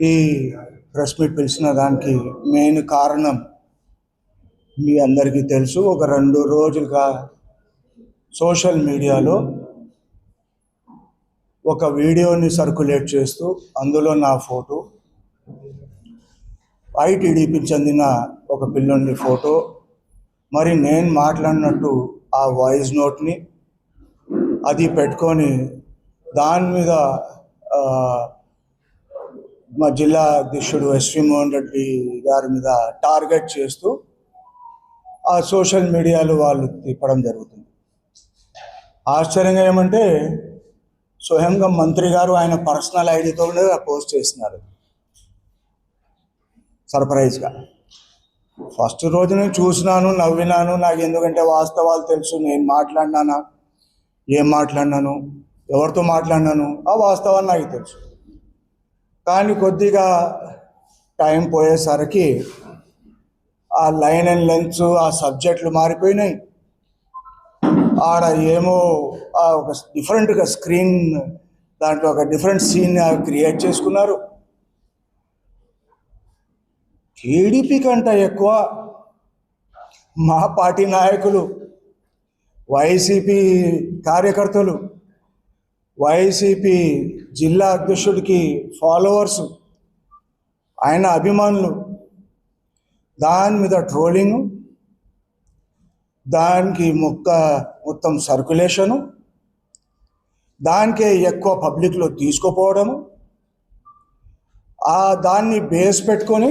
ఈ press meet పిలిచిన దానికి మెయిన్ కారణం మీ అందరికీ తెలుసు. ఒక 2 రోజులుగా సోషల్ మీడియాలో ఒక వీడియోని సర్క్యులేట్ చేస్తూ అందులో నా ఫోటో, ఐటీడీపీకి చెందిన ఒక పిల్లోని ఫోటో, మరి నేను మాట్లాడినట్టు ఆ వాయిస్ నోట్ని అది పెట్టుకొని దాని మీద మా జిల్లా అధ్యక్షుడు ఎస్వి మోహన్ రెడ్డి గారి మీద టార్గెట్ చేస్తూ ఆ సోషల్ మీడియాలో వాళ్ళు తిప్పడం జరుగుతుంది. ఆశ్చర్యంగా ఏమంటే స్వయంగా మంత్రి గారు ఆయన పర్సనల్ ఐడితో పోస్ట్ చేస్తున్నారు సర్ప్రైజ్గా. ఫస్ట్ రోజు నేను చూసినాను, నవ్వినాను. నాకు ఎందుకంటే వాస్తవాలు తెలుసు. నేను మాట్లాడినానా, ఏం మాట్లాడినాను, ఎవరితో మాట్లాడినాను, ఆ వాస్తవాలు నాకు తెలుసు. కానీ కొద్దిగా టైం పోయేసరికి ఆ లైన్ అండ్ లెన్స్, ఆ సబ్జెక్టులు మారిపోయినాయి. ఆడ ఏమో ఒక డిఫరెంట్గా స్క్రీన్ దాంట్లో ఒక డిఫరెంట్ సీన్ క్రియేట్ చేసుకున్నారు. టీడీపీ కంటే ఎక్కువ మా పార్టీ నాయకులు, వైసీపీ కార్యకర్తలు, వైసీపీ జిల్లా అధ్యక్షుడికి ఫాలోవర్సు, ఆయన అభిమానులు, దాని మీద ట్రోలింగు, దానికి మొత్తం సర్క్యులేషను, దానికే ఎక్కువ పబ్లిక్లో తీసుకుపోవడము, దాన్ని బేస్ పెట్టుకొని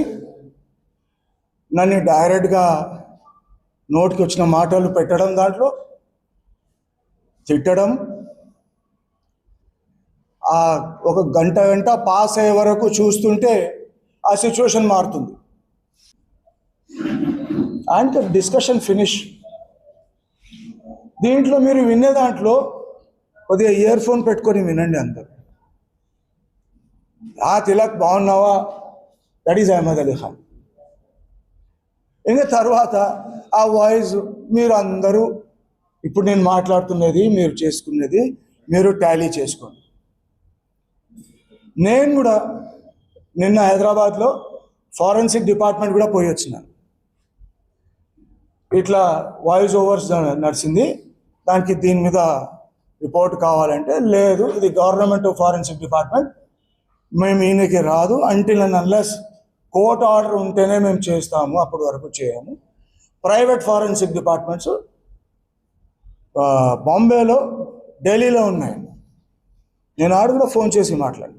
నన్ను డైరెక్ట్గా నోటికి వచ్చిన మాటలు పెట్టడం, దాంట్లో తిట్టడం. ఒక గంట పాస్ అయ్యే వరకు చూస్తుంటే ఆ సిచ్యువేషన్ మారుతుంది. And discussion finish. దీంట్లో మీరు వినే దాంట్లో కొద్దిగా ఇయర్ ఫోన్ పెట్టుకొని వినండి అందరు. తిలక్ బాగున్నావా, దట్ ఈజ్ అహ్మద్ అలీ ఖాన్. ఇంకా తర్వాత ఆ వాయిస్ మీరు అందరూ ఇప్పుడు నేను మాట్లాడుతున్నది, మీరు చేసుకున్నది మీరు టాలీ చేసుకోండి. నేను కూడా నిన్న హైదరాబాద్లో ఫారెన్సిక్ డిపార్ట్మెంట్ కూడా పోయి వచ్చినాను. ఇట్లా వాయిస్ ఓవర్స్ నడిచింది, దానికి దీని మీద రిపోర్ట్ కావాలంటే, లేదు ఇది గవర్నమెంట్ ఫారెన్సిక్ డిపార్ట్మెంట్, మేము ఈయనకి రాదు, until and unless court order ఉంటేనే మేము చేస్తాము, అప్పటి వరకు చేయము. ప్రైవేట్ ఫారెన్సిక్ డిపార్ట్మెంట్స్ బాంబేలో, ఢిల్లీలో ఉన్నాయి. నేను ఆడ కూడా ఫోన్ చేసి మాట్లాడి